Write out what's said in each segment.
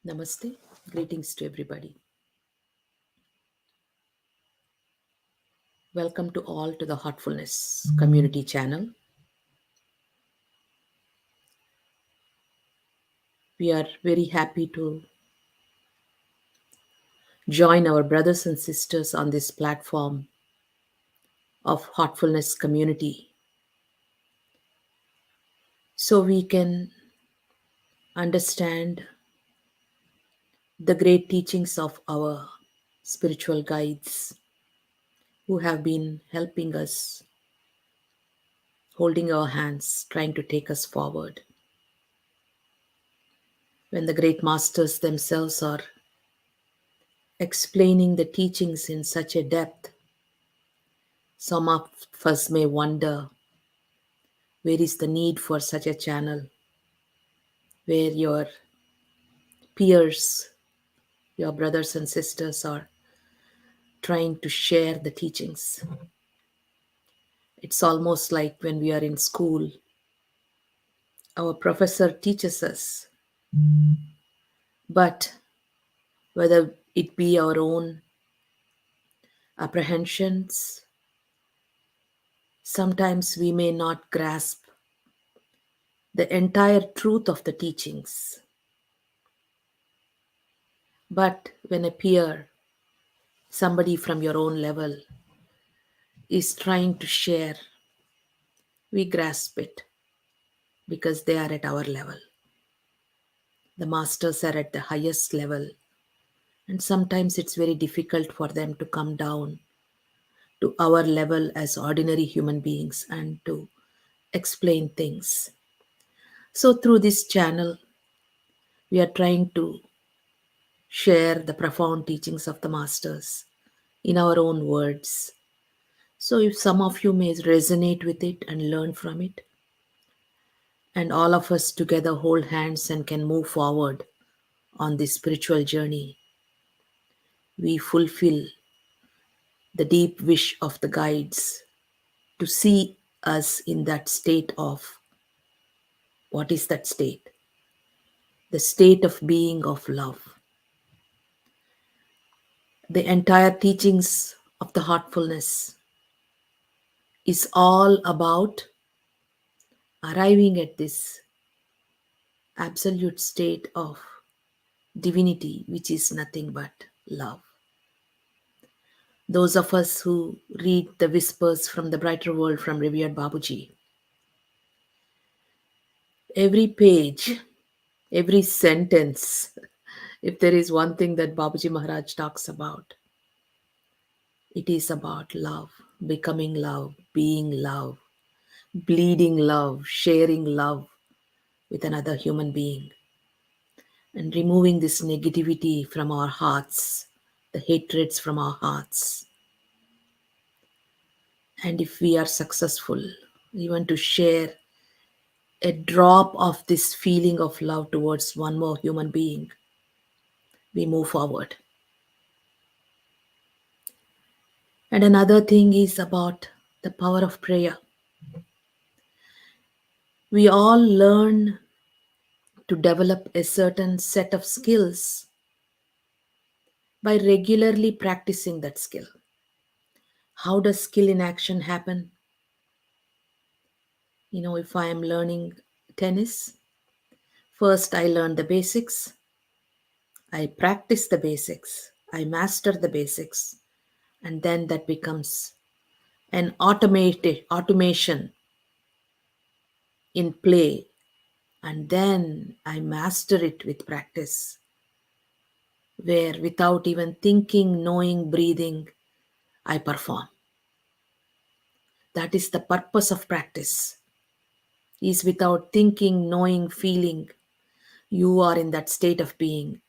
Namaste. Greetings to everybody. Welcome to all to the Heartfulness community channel. We are very happy to join our brothers and sisters on this platform of Heartfulness community so we can understand the great teachings of our spiritual guides who have been helping us, holding our hands, trying to take us forward. When the great masters themselves are explaining the teachings in such a depth, some of us may wonder where is the need for such a channel where your peers, your brothers and sisters are trying to share the teachings. It's almost like when we are in school, our professor teaches us, but whether it be our own apprehensions, sometimes we may not grasp the entire truth of the teachings. But when a peer, somebody from your own level, is trying to share, we grasp it because they are at our level. The masters are at the highest level, and sometimes it's very difficult for them to come down to our level as ordinary human beings and to explain things. So, through this channel, we are trying to share the profound teachings of the masters in our own words. So, if some of you may resonate with it and learn from it, and all of us together hold hands and can move forward on this spiritual journey, we fulfill the deep wish of the guides to see us in that state of what is that state? The state of being of love. The entire teachings of the heartfulness is all about arriving at this absolute state of divinity, which is nothing but love. Those of us who read the whispers from the brighter world from revered Babuji, every page, every sentence, if there is one thing that Babuji Maharaj talks about, it is about love, becoming love, being love, bleeding love, sharing love with another human being, and removing this negativity from our hearts, the hatreds from our hearts. And if we are successful, even to share a drop of this feeling of love towards one more human being, we move forward. And another thing is about the power of prayer. We all learn to develop a certain set of skills by regularly practicing that skill. How does skill in action happen? If I am learning tennis, first I learn the basics, I practice the basics, I master the basics, and then that becomes an automation in play, and then I master it with practice, where without even thinking, knowing, breathing, I perform. That is the purpose of practice. Is without thinking, knowing, feeling, you are in that state of being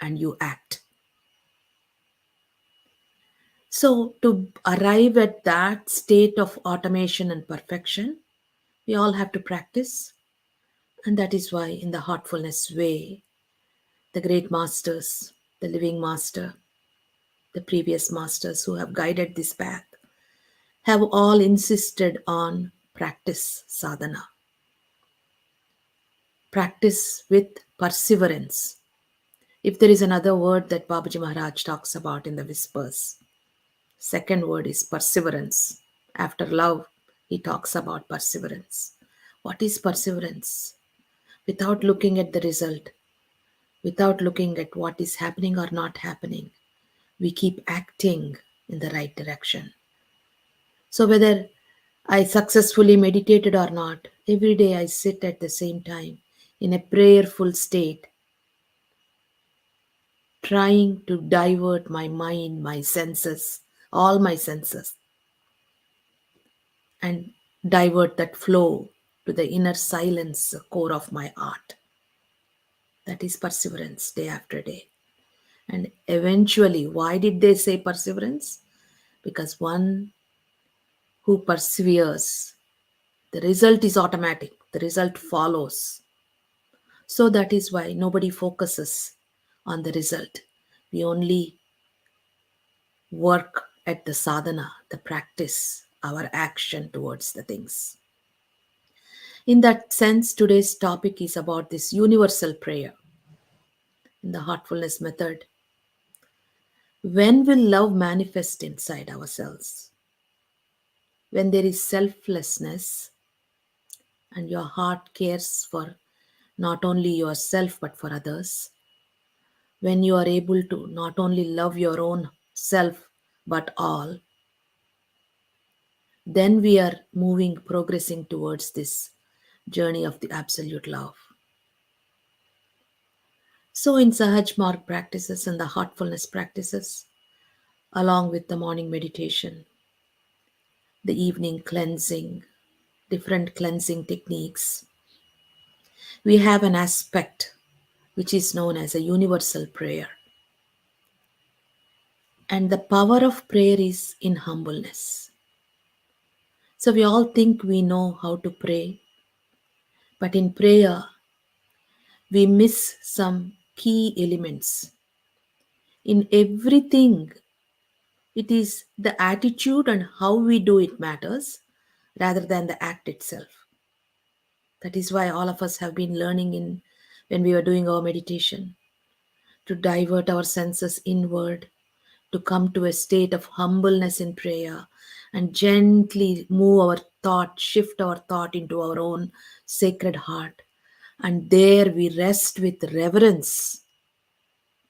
and you act. So, to arrive at that state of automation and perfection, we all have to practice. And that is why, in the heartfulness way, the great masters, the living master, the previous masters who have guided this path, have all insisted on practice sadhana. Practice with perseverance. If there is another word that Babaji Maharaj talks about in the Whispers, second word is perseverance. After love, he talks about perseverance. What is perseverance? Without looking at the result, without looking at what is happening or not happening, we keep acting in the right direction. So, whether I successfully meditated or not, every day I sit at the same time in a prayerful state, trying to divert my mind, my senses, all my senses, and divert that flow to the inner silence core of my heart. That is perseverance day after day. And eventually, why did they say perseverance? Because one who perseveres, the result is automatic, the result follows. So that is why nobody focuses on the result. We only work at the sadhana, the practice, our action towards the things. In that sense, today's topic is about this universal prayer in the heartfulness method. When will love manifest inside ourselves? When there is selflessness and your heart cares for not only yourself but for others, when you are able to not only love your own self but all, then we are moving, progressing towards this journey of the absolute love. So, in Sahaj Marg practices and the heartfulness practices, along with the morning meditation, the evening cleansing, different cleansing techniques, we have an aspect which is known as a universal prayer. And the power of prayer is in humbleness. So we all think we know how to pray, but in prayer, we miss some key elements. In everything, it is the attitude and how we do it matters rather than the act itself. That is why all of us have been learning in when we were doing our meditation to divert our senses inward, to come to a state of humbleness in prayer and gently move our thought, shift our thought into our own sacred heart. And there we rest with reverence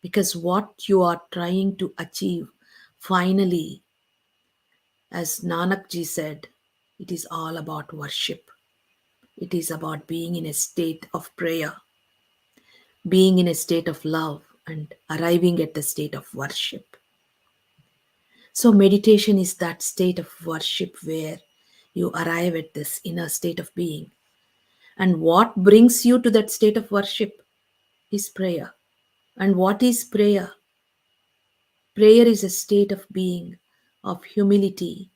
because what you are trying to achieve finally, as Nanak ji said, it is all about worship. It is about being in a state of prayer, being in a state of love, and arriving at the state of worship. So, meditation is that state of worship where you arrive at this inner state of being. And what brings you to that state of worship is prayer. And what is prayer? Prayer is a state of being, of humility.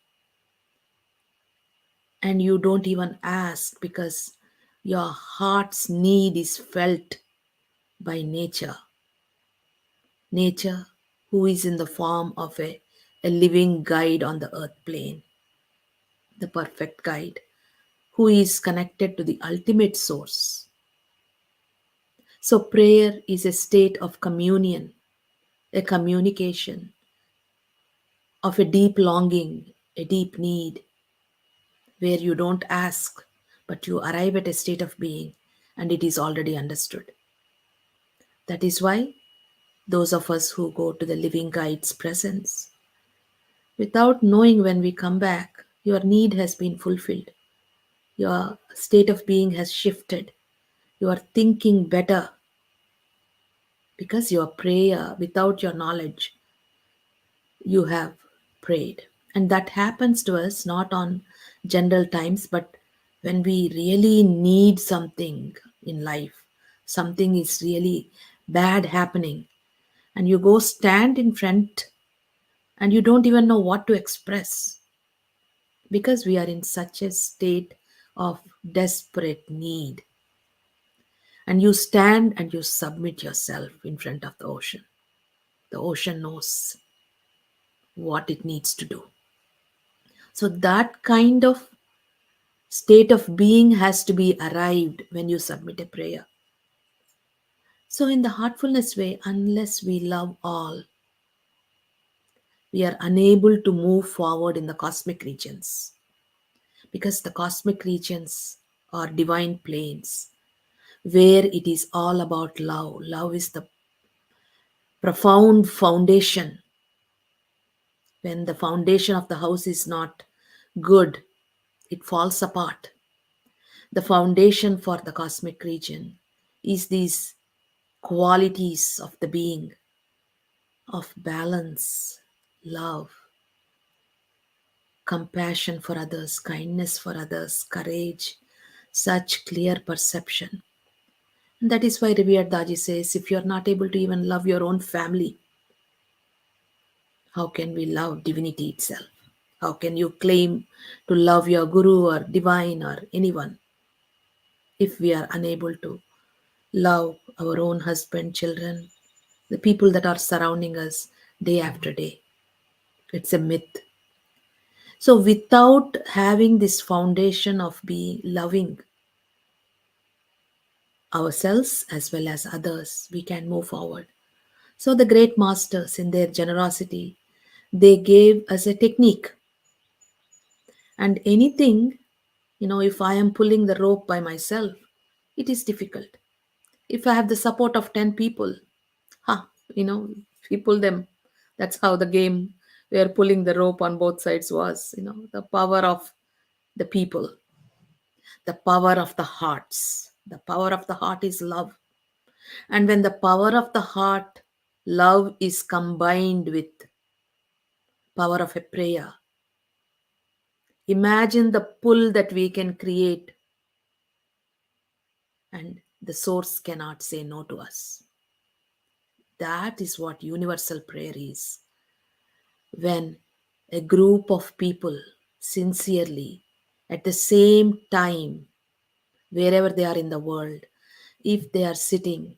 And you don't even ask because your heart's need is felt by nature. Nature, who is in the form of a living guide on the earth plane, the perfect guide, who is connected to the ultimate source. So, prayer is a state of communion, a communication of a deep longing, a deep need, where you don't ask, but you arrive at a state of being and it is already understood. That is why those of us who go to the living guide's presence, without knowing when we come back, your need has been fulfilled. Your state of being has shifted. You are thinking better because your prayer, without your knowledge, you have prayed. And that happens to us not on general times, but when we really need something in life, something is really bad happening, and you go stand in front and you don't even know what to express because we are in such a state of desperate need. And you stand and you submit yourself in front of the ocean. The ocean knows what it needs to do. So, that kind of state of being has to be arrived when you submit a prayer. So, in the heartfulness way, unless we love all, we are unable to move forward in the cosmic regions, because the cosmic regions are divine planes where it is all about love. Love is the profound foundation. When the foundation of the house is not good, it falls apart. The foundation for the cosmic region is these qualities of the being, of balance, love, compassion for others, kindness for others, courage, such clear perception. And that is why revered Daji says, if you're not able to even love your own family, how can we love divinity itself? How can you claim to love your guru or divine or anyone if we are unable to love our own husband, children, the people that are surrounding us day after day? It's a myth. So, without having this foundation of being loving ourselves as well as others, we can move forward. So, the great masters, in their generosity, they gave us a technique. And anything, if I am pulling the rope by myself, it is difficult. If I have the support of 10 people, ha, if we pull them, that's how the game where pulling the rope on both sides was, the power of the people, the power of the hearts. The power of the heart is love. And when the power of the heart, love is combined with power of a prayer, imagine the pull that we can create, and the source cannot say no to us. That is what universal prayer is. When a group of people sincerely, at the same time, wherever they are in the world, if they are sitting,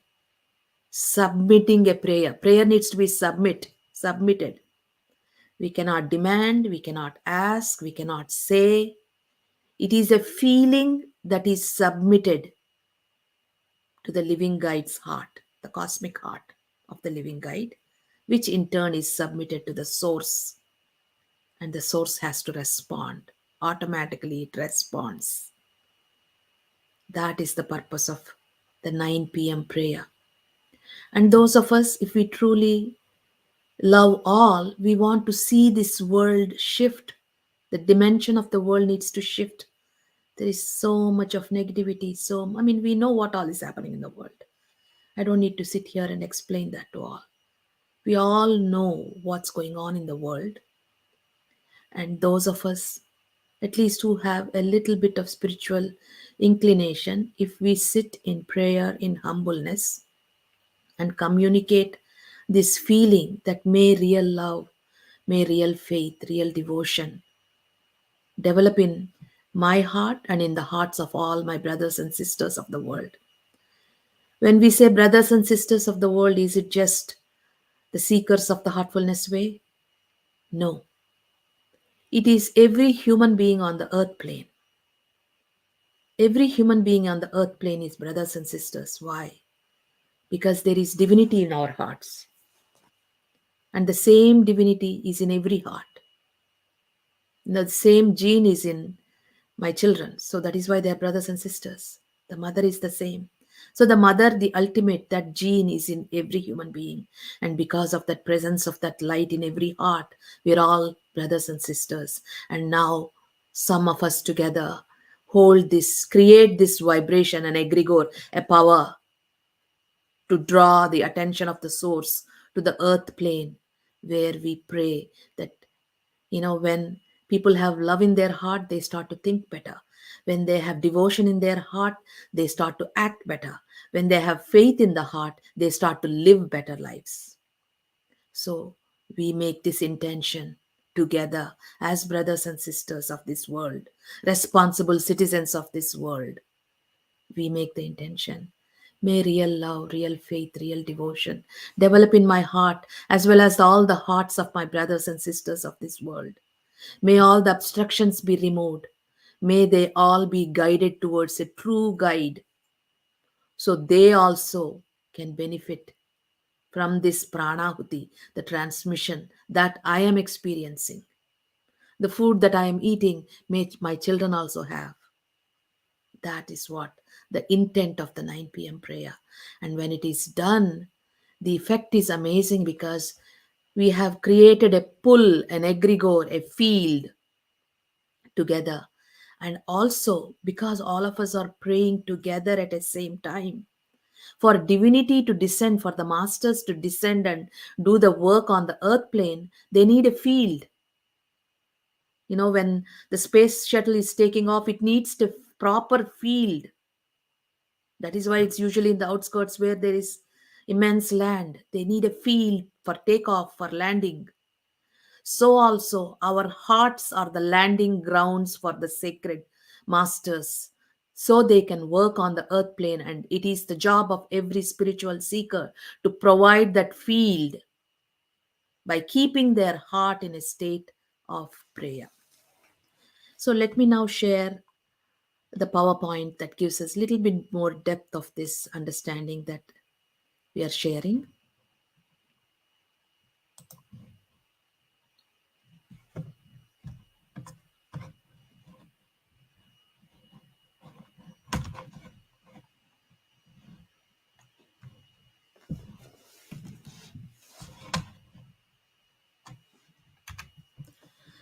submitting a prayer, prayer needs to be submitted. We cannot demand, we cannot ask, we cannot say. It is a feeling that is submitted to the living guide's heart, the cosmic heart of the living guide, which in turn is submitted to the source, and the source has to respond. Automatically, it responds. That is the purpose of the 9 p.m. prayer. And those of us, if we truly love all, we want to see this world shift. The dimension of the world needs to shift. There is so much of negativity. So, we know what all is happening in the world. I don't need to sit here and explain that to all. We all know what's going on in the world. And those of us, at least who have a little bit of spiritual inclination, if we sit in prayer in humbleness and communicate this feeling that may real love, may real faith, real devotion develop in my heart and in the hearts of all my brothers and sisters of the world. When we say brothers and sisters of the world, is it just the seekers of the heartfulness way? No. It is every human being on the earth plane. Every human being on the earth plane is brothers and sisters. Why? Because there is divinity in our hearts. And the same divinity is in every heart. The same gene is in my children. So that is why they are brothers and sisters. The mother is the same. So the mother, the ultimate, that gene is in every human being. And because of that presence of that light in every heart, we're all brothers and sisters. And now some of us together hold this, create this vibration, an egregore, a power to draw the attention of the source to the earth plane, where we pray that, when people have love in their heart, they start to think better. When they have devotion in their heart, they start to act better. When they have faith in the heart, they start to live better lives. So we make this intention together as brothers and sisters of this world, responsible citizens of this world. We make the intention. May real love, real faith, real devotion develop in my heart as well as all the hearts of my brothers and sisters of this world. May all the obstructions be removed. May they all be guided towards a true guide, so they also can benefit from this pranahuti, the transmission that I am experiencing. The food that I am eating, may my children also have. That is what the intent of the 9 p.m. prayer. And when it is done, the effect is amazing because we have created a pull, an egregore, a field together. And also because all of us are praying together at the same time, for divinity to descend, for the masters to descend and do the work on the earth plane, they need a field. When the space shuttle is taking off, it needs the proper field. That is why it's usually in the outskirts where there is immense land. They need a field for takeoff, for landing. So also our hearts are the landing grounds for the sacred masters, so they can work on the earth plane. And it is the job of every spiritual seeker to provide that field by keeping their heart in a state of prayer. So let me now share the PowerPoint that gives us a little bit more depth of this understanding that we are sharing.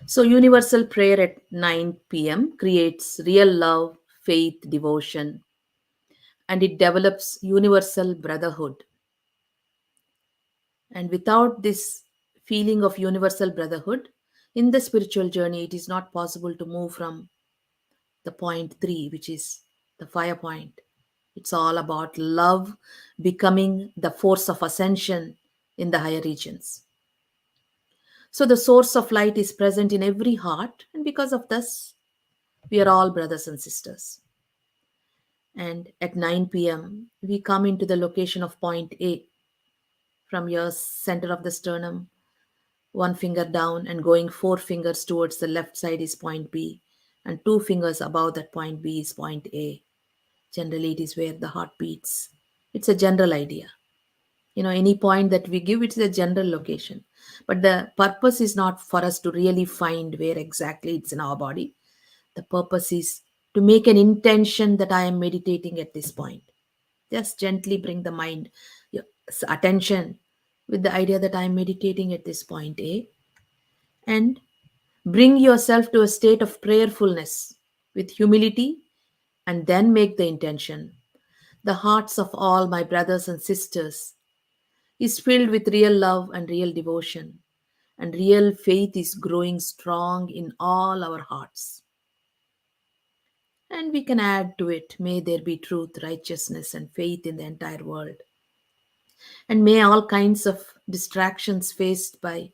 So, universal prayer at 9 p.m. creates real love, faith, devotion, and it develops universal brotherhood. And without this feeling of universal brotherhood in the spiritual journey, it is not possible to move from the point three, which is the fire point. It's all about love becoming the force of ascension in the higher regions. So the source of light is present in every heart, and because of this, we are all brothers and sisters. And at 9 p.m., we come into the location of point A, from your center of the sternum, one finger down, and going four fingers towards the left side is point B, and two fingers above that point B is point A. Generally, it is where the heart beats. It's a general idea. Any point that we give, it's a general location. But the purpose is not for us to really find where exactly it's in our body. The purpose is to make an intention that I am meditating at this point. Just gently bring the mind, your attention, with the idea that I am meditating at this point A, and bring yourself to a state of prayerfulness with humility, and then make the intention. The hearts of all my brothers and sisters is filled with real love and real devotion, and real faith is growing strong in all our hearts. And we can add to it, may there be truth, righteousness, and faith in the entire world. And may all kinds of distractions faced by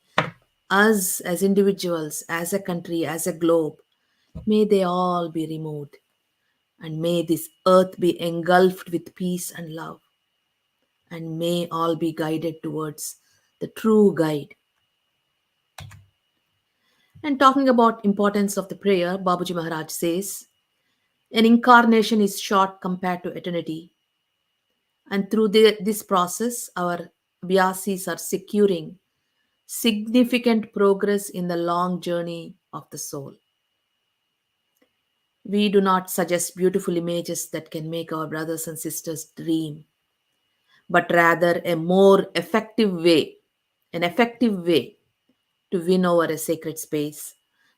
us as individuals, as a country, as a globe, may they all be removed. And may this earth be engulfed with peace and love. And may all be guided towards the true guide. And talking about importance of the prayer, Babuji Maharaj says, an incarnation is short compared to eternity. And through this process, our Vyasis are securing significant progress in the long journey of the soul. We do not suggest beautiful images that can make our brothers and sisters dream, but rather an effective way to win over a sacred space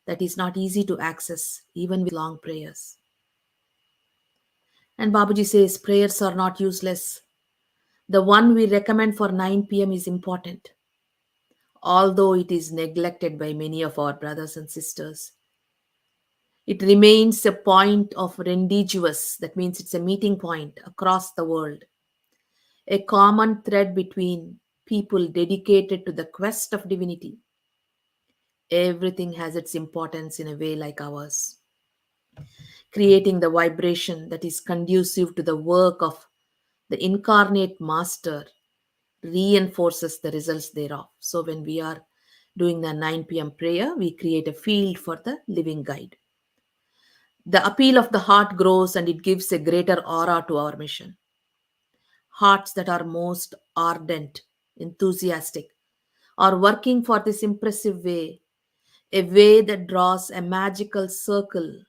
that is not easy to access even with long prayers. And Babuji says prayers are not useless. The one we recommend for 9 p.m. is important, although it is neglected by many of our brothers and sisters. It remains a point of rendezvous, that means it's a meeting point across the world, a common thread between people dedicated to the quest of divinity. Everything has its importance in a way like ours, creating the vibration that is conducive to the work of the incarnate master reinforces the results thereof. So when we are doing the 9 p.m. prayer, we create a field for the living guide. The appeal of the heart grows and it gives a greater aura to our mission. hearts that are most ardent, enthusiastic, are working for this impressive way, a way that draws a magical circle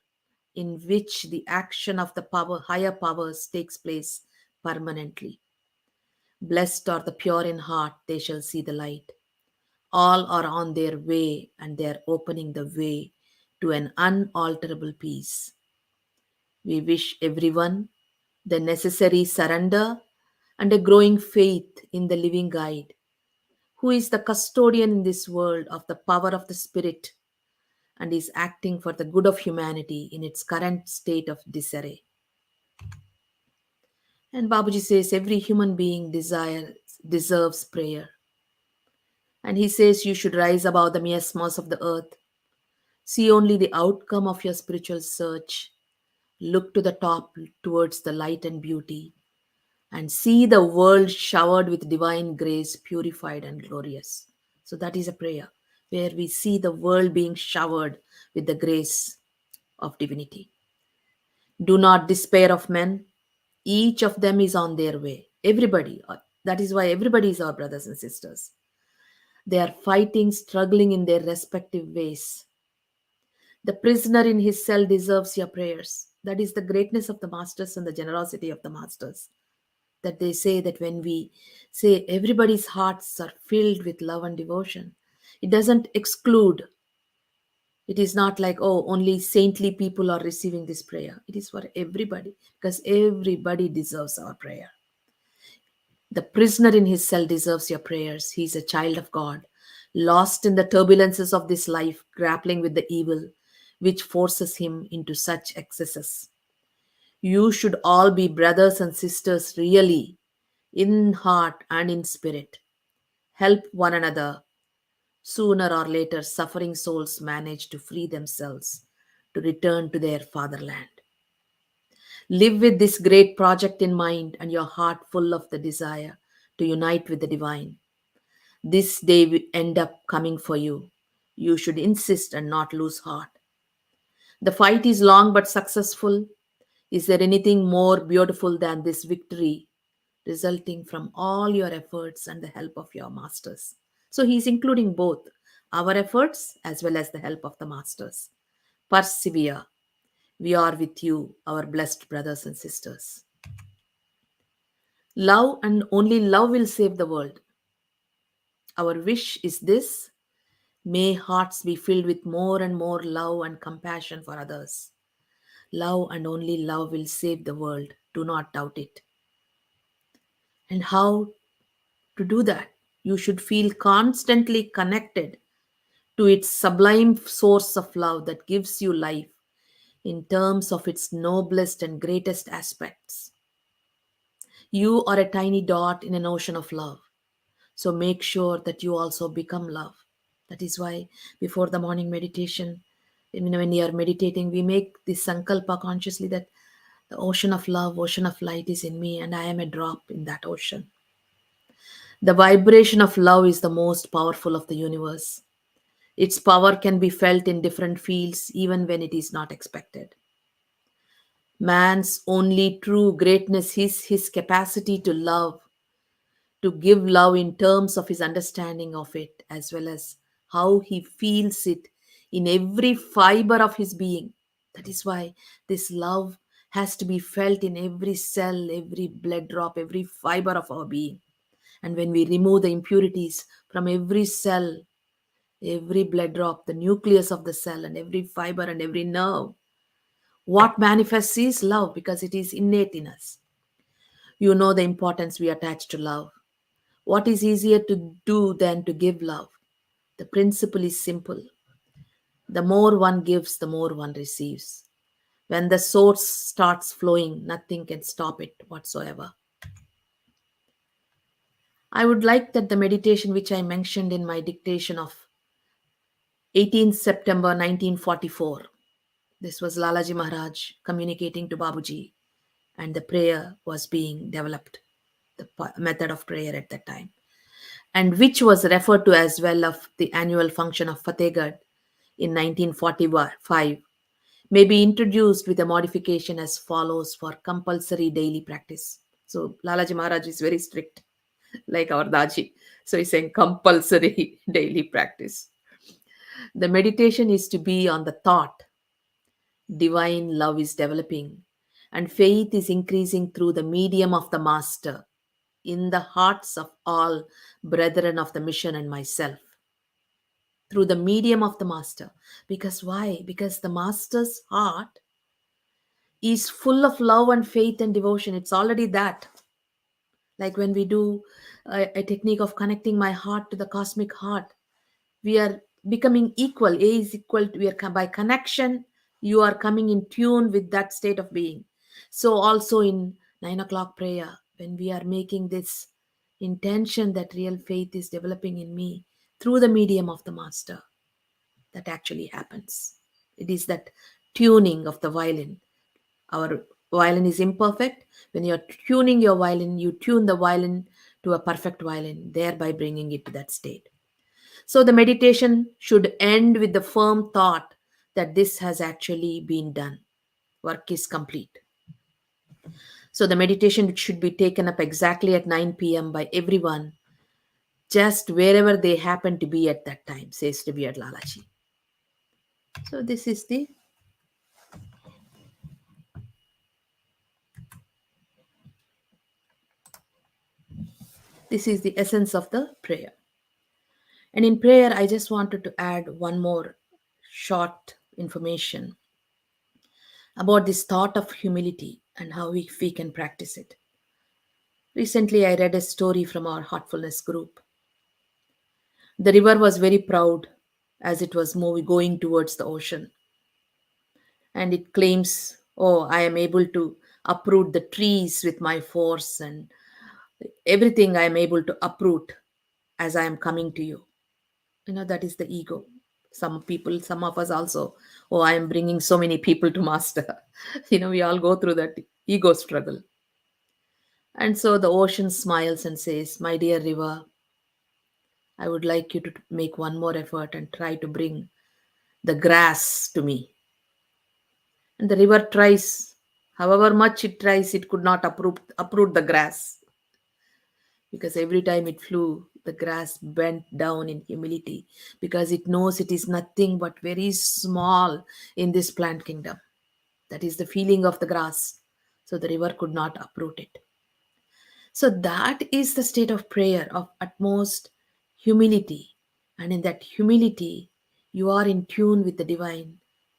in which the action of the higher powers takes place permanently. Blessed are the pure in heart, they shall see the light. All are on their way and they are opening the way to an unalterable peace. We wish everyone the necessary surrender and a growing faith in the living guide, who is the custodian in this world of the power of the Spirit and is acting for the good of humanity in its current state of disarray. And Babaji says every human being deserves prayer. And he says you should rise above the miasmas of the earth. See only the outcome of your spiritual search. Look to the top towards the light and beauty, and see the world showered with divine grace, purified and glorious. So that is a prayer where we see the world being showered with the grace of divinity. Do not despair of men. Each of them is on their way. Everybody. That is why everybody is our brothers and sisters. They are fighting, struggling in their respective ways. The prisoner in his cell deserves your prayers. That is the greatness of the masters and the generosity of the masters. That they say that when we say everybody's hearts are filled with love and devotion, it doesn't exclude. It is not like, oh, only saintly people are receiving this prayer. It is for everybody because everybody deserves our prayer. The prisoner in his cell deserves your prayers. He is a child of God, lost in the turbulences of this life, grappling with the evil which forces him into such excesses. You should all be brothers and sisters really, in heart and in spirit. Help one another. Sooner or later, suffering souls manage to free themselves to return to their fatherland. Live with this great project in mind and your heart full of the desire to unite with the divine. This day will end up coming for you. You should insist and not lose heart. The fight is long but successful. Is there anything more beautiful than this victory resulting from all your efforts and the help of your masters? So he is including both our efforts as well as the help of the masters. Persevere. We are with you, our blessed brothers and sisters. Love and only love will save the world. Our wish is this: may hearts be filled with more and more love and compassion for others. Love and only love will save the world. Do not doubt it. And how to do that? You should feel constantly connected to its sublime source of love that gives you life in terms of its noblest and greatest aspects. You are a tiny dot in an ocean of love. So make sure that you also become love. That is why before the morning meditation, when you are meditating, we make this sankalpa consciously that the ocean of love, ocean of light is in me, and I am a drop in that ocean. The vibration of love is the most powerful of the universe. Its power can be felt in different fields even when it is not expected. Man's only true greatness is his capacity to give love in terms of his understanding of it, as well as how he feels it in every fiber of his being. That is why this love has to be felt in every cell, every blood drop, every fiber of our being. And when we remove the impurities from every cell, every blood drop, the nucleus of the cell, and every fiber and every nerve, what manifests is love because it is innate in us. You know the importance we attach to love. What is easier to do than to give love? The principle is simple. The more one gives, the more one receives. When the source starts flowing, nothing can stop it whatsoever. I would like that the meditation which I mentioned in my dictation of 18th September 1944, this was Lalaji Maharaj communicating to Babuji, and the prayer was being developed, the method of prayer at that time, and which was referred to as well of the annual function of Fatehgarh in 1945, may be introduced with a modification as follows for compulsory daily practice. So Lalaji Maharaj is very strict, like our Daji. So he's saying compulsory daily practice. The meditation is to be on the thought divine love is developing and faith is increasing through the medium of the master in the hearts of all brethren of the mission and myself, through the medium of the master. Because why? Because the master's heart is full of love and faith and devotion. It's already that. Like when we do a technique of connecting my heart to the cosmic heart, we are becoming equal. A is equal to, we are by connection, you are coming in tune with that state of being. So also in 9 o'clock prayer, when we are making this intention that real faith is developing in me through the medium of the master, that actually happens. It is that tuning of the violin. Our violin is imperfect. When you're tuning your violin, you tune the violin to a perfect violin, thereby bringing it to that state. So the meditation should end with the firm thought that this has actually been done. Work is complete. So the meditation should be taken up exactly at 9 p.m. by everyone, just wherever they happen to be at that time, says to be at Lalaji. So this is the essence of the prayer. And in prayer, I just wanted to add one more short information about this thought of humility and how we can practice it. Recently, I read a story from our Heartfulness group. The river was very proud as it was moving, going towards the ocean, and it claims, "Oh, I am able to uproot the trees with my force, and everything I am able to uproot as I am coming to you." That is the ego. Some people, some of us also, "Oh, I am bringing so many people to master." We all go through that ego struggle. And so the ocean smiles and says, "My dear river, I would like you to make one more effort and try to bring the grass to me." And the river tries. However much it tries, it could not uproot the grass, because every time it flew, the grass bent down in humility, because it knows it is nothing but very small in this plant kingdom. That is the feeling of the grass. So the river could not uproot it. So that is the state of prayer of utmost humility. And in that humility, you are in tune with the divine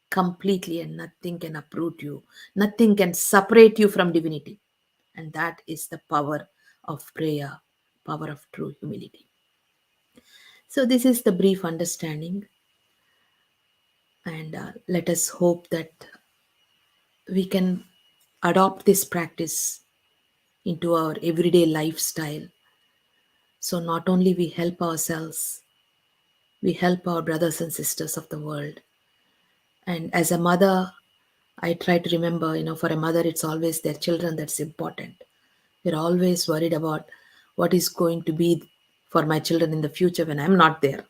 completely, and nothing can uproot you, nothing can separate you from divinity. And that is the power of prayer, power of true humility. So, this is the brief understanding, and let us hope that we can adopt this practice into our everyday lifestyle. So, not only we help ourselves, we help our brothers and sisters of the world. And as a mother, I try to remember, for a mother, it's always their children that's important. We're always worried about what is going to be for my children in the future when I'm not there.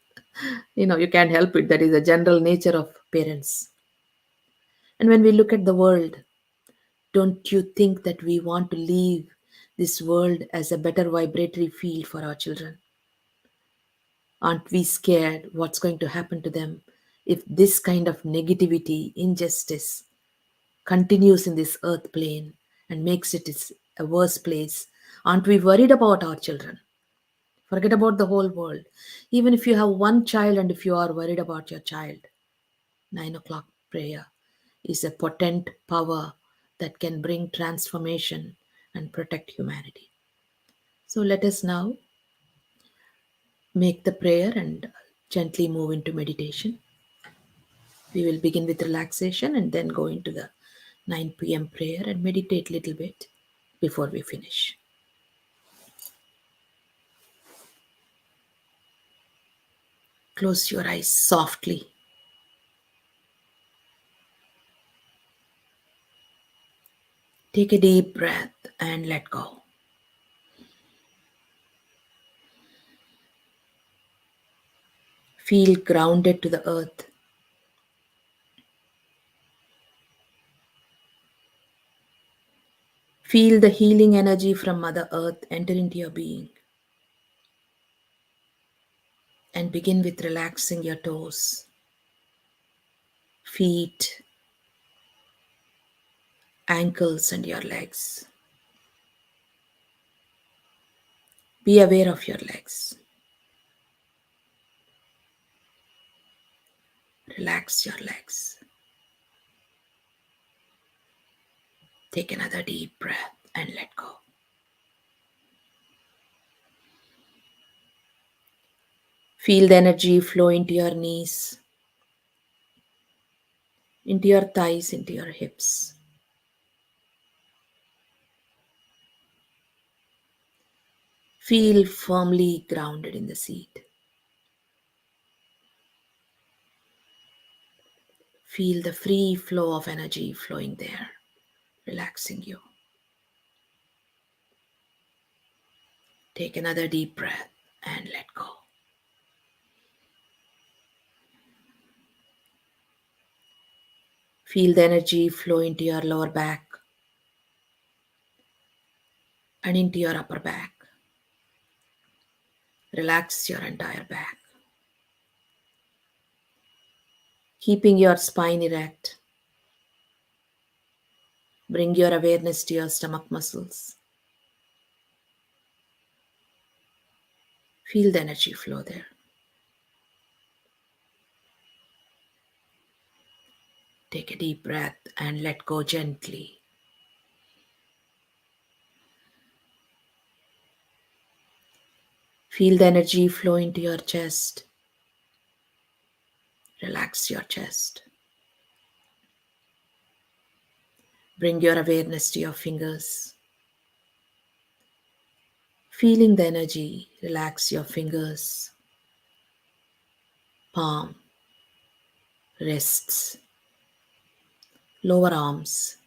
You can't help it. That is the general nature of parents. And when we look at the world, don't you think that we want to leave this world as a better vibratory field for our children? Aren't we scared what's going to happen to them if this kind of negativity, injustice continues in this earth plane and makes a worse place? Aren't we worried about our children? Forget about the whole world. Even if you have one child and if you are worried about your child, 9 o'clock prayer is a potent power that can bring transformation and protect humanity. So let us now make the prayer and gently move into meditation. We will begin with relaxation and then go into the 9 p.m. prayer and meditate a little bit before we finish. Close your eyes softly. Take a deep breath and let go. Feel grounded to the earth. Feel the healing energy from Mother Earth enter into your being and begin with relaxing your toes, feet, ankles, and your legs. Be aware of your legs. Relax your legs. Take another deep breath and let go. Feel the energy flow into your knees, into your thighs, into your hips. Feel firmly grounded in the seat. Feel the free flow of energy flowing there, relaxing you. Take another deep breath and let go. Feel the energy flow into your lower back and into your upper back. Relax your entire back, keeping your spine erect. Bring your awareness to your stomach muscles. Feel the energy flow there. Take a deep breath and let go gently. Feel the energy flow into your chest. Relax your chest. Bring your awareness to your fingers. Feeling the energy, relax your fingers, palm, wrists, lower arms,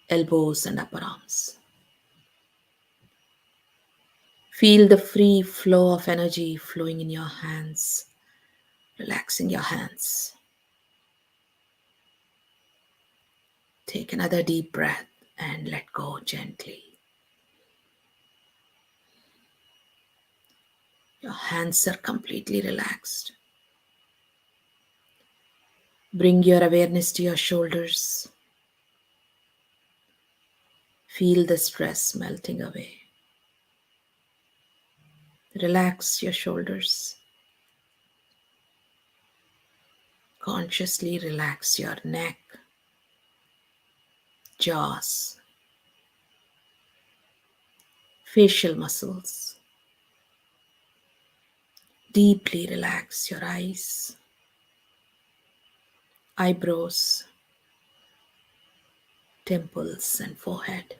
elbows, and upper arms. Feel the free flow of energy flowing in your hands, relaxing your hands. Take another deep breath and let go gently. Your hands are completely relaxed. Bring your awareness to your shoulders. Feel the stress melting away. Relax your shoulders. Consciously relax your neck, jaws, facial muscles. Deeply relax your eyes, eyebrows, temples, and forehead.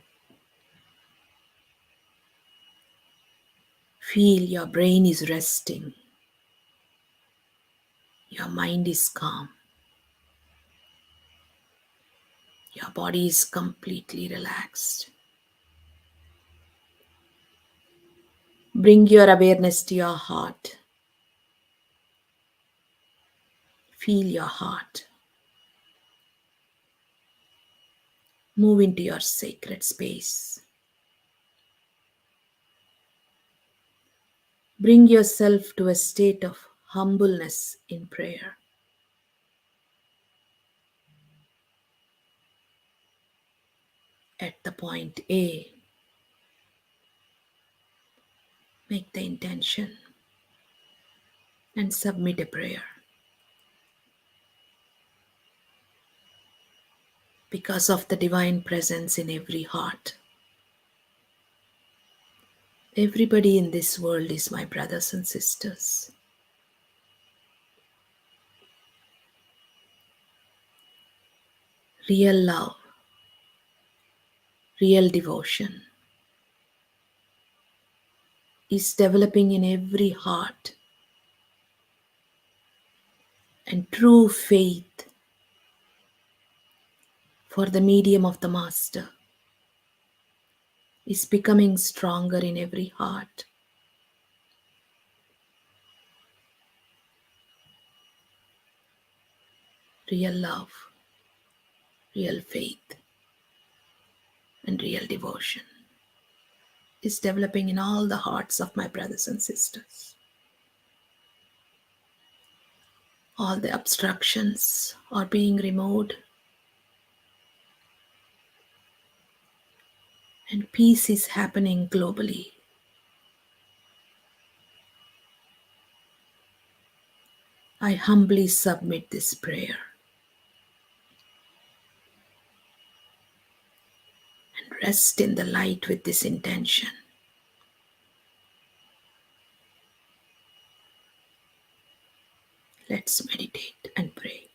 Feel your brain is resting. Your mind is calm. Your body is completely relaxed. Bring your awareness to your heart. Feel your heart. Move into your sacred space. Bring yourself to a state of humbleness in prayer. At the point A, make the intention and submit a prayer. Because of the divine presence in every heart, everybody in this world is my brothers and sisters. Real love, real devotion is developing in every heart, and true faith for the medium of the Master is becoming stronger in every heart. Real love, real faith. and real devotion is developing in all the hearts of my brothers and sisters. All the obstructions are being removed, and peace is happening globally. I humbly submit this prayer and rest in the light with this intention. Let's meditate and pray.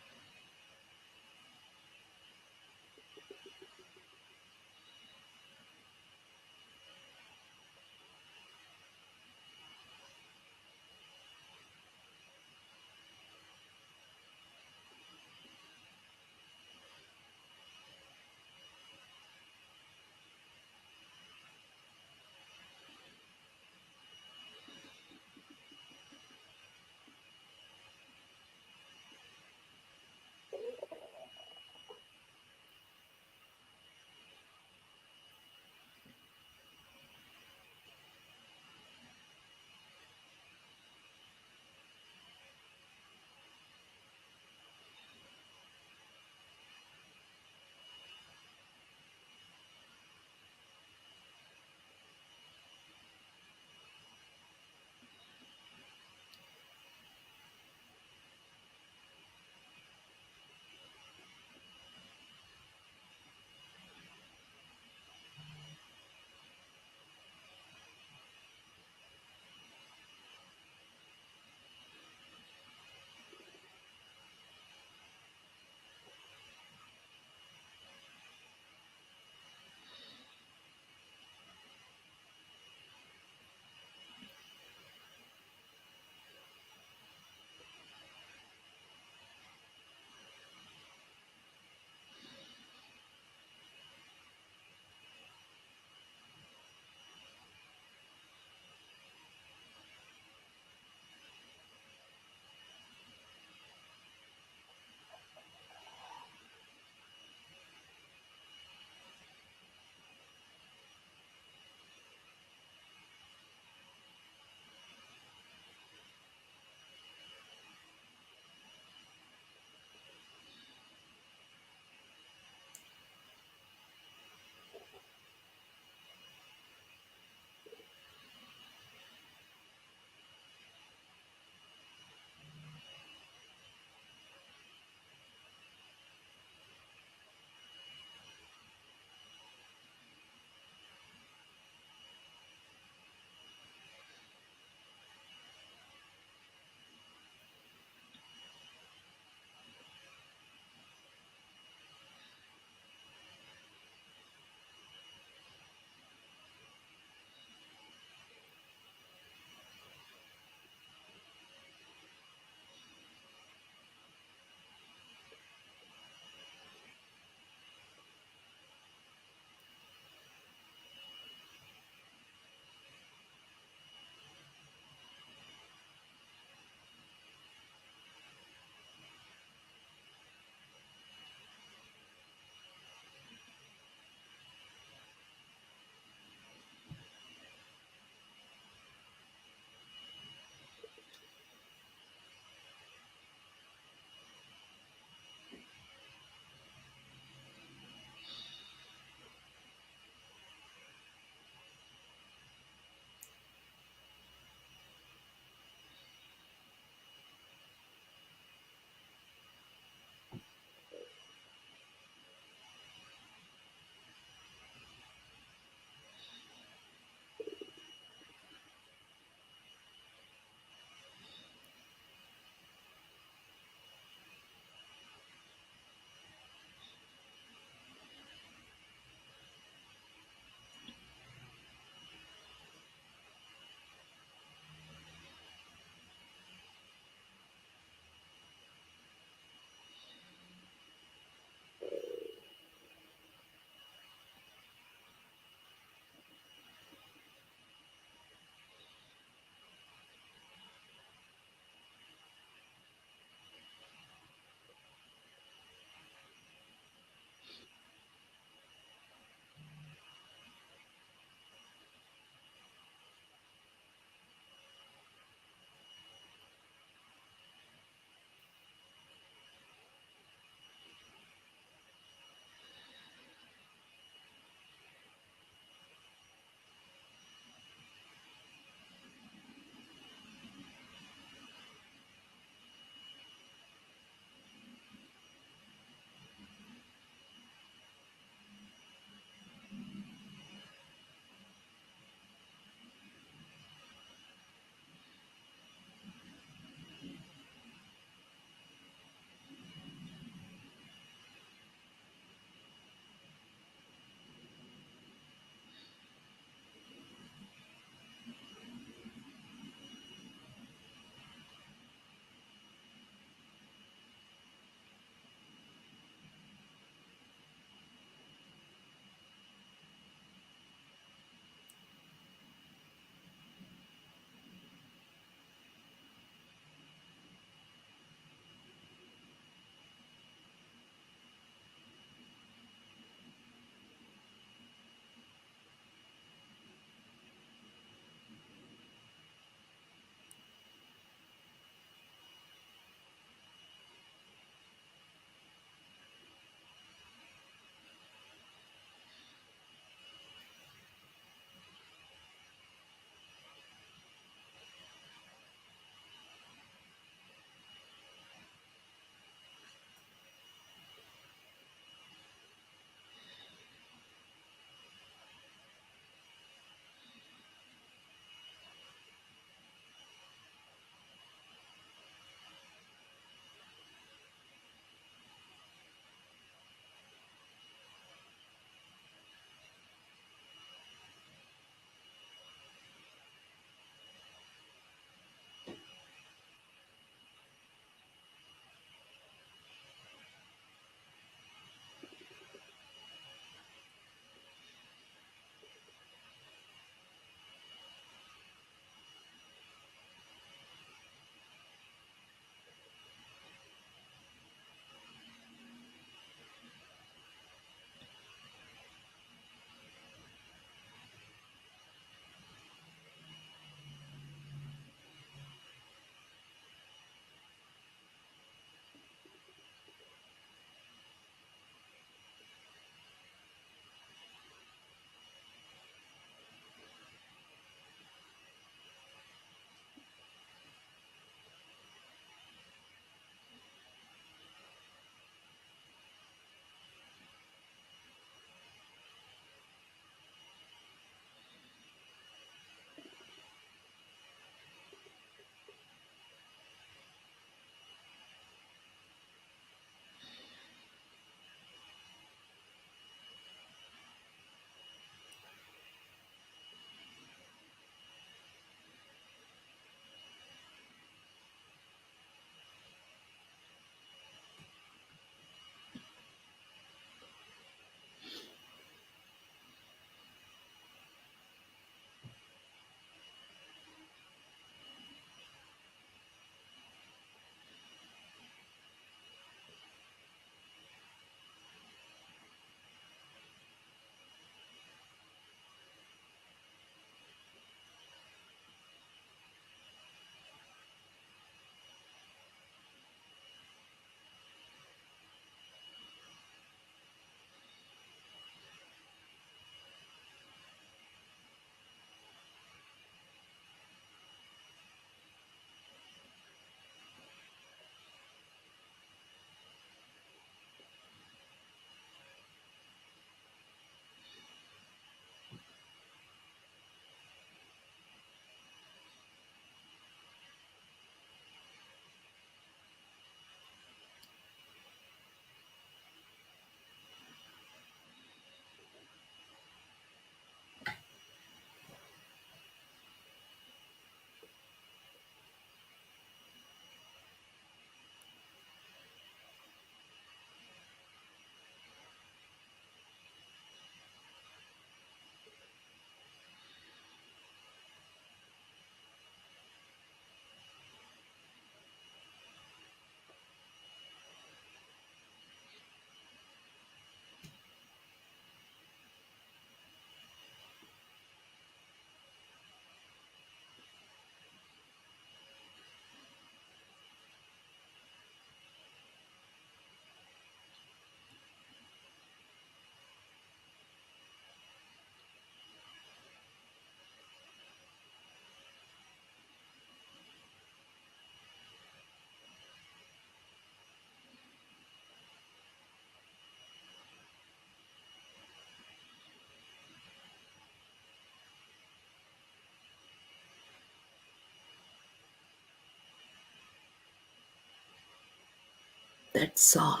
That's all.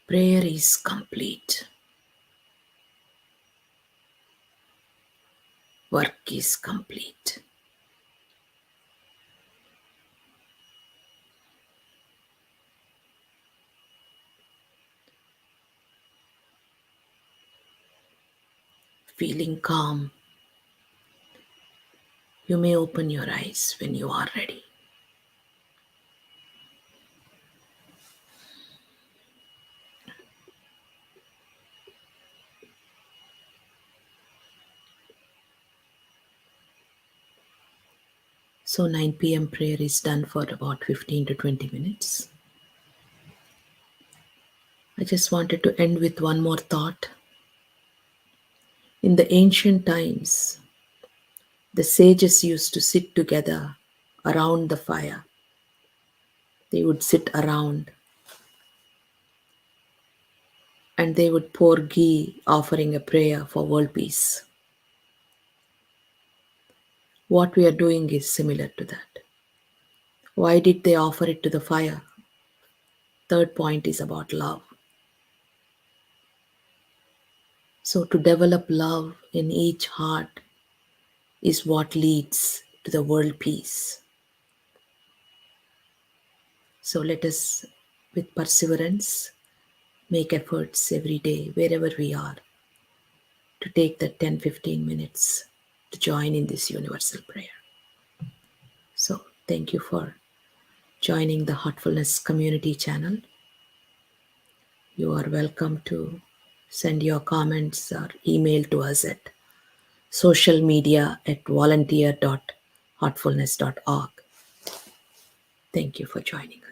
Prayer is complete. Work is complete. Feeling calm, you may open your eyes when you are ready. So 9 p.m. prayer is done for about 15 to 20 minutes. I just wanted to end with one more thought. In the ancient times, the sages used to sit together around the fire. They would sit around and they would pour ghee, offering a prayer for world peace. What we are doing is similar to that. Why did they offer it to the fire? Third point is about love. So, to develop love in each heart is what leads to the world peace. So, let us, with perseverance, make efforts every day, wherever we are, to take that 10-15 minutes to join in this universal prayer. So, thank you for joining the Heartfulness community channel. You are welcome to send your comments or email to us at social media at volunteer.heartfulness.org. Thank you for joining us.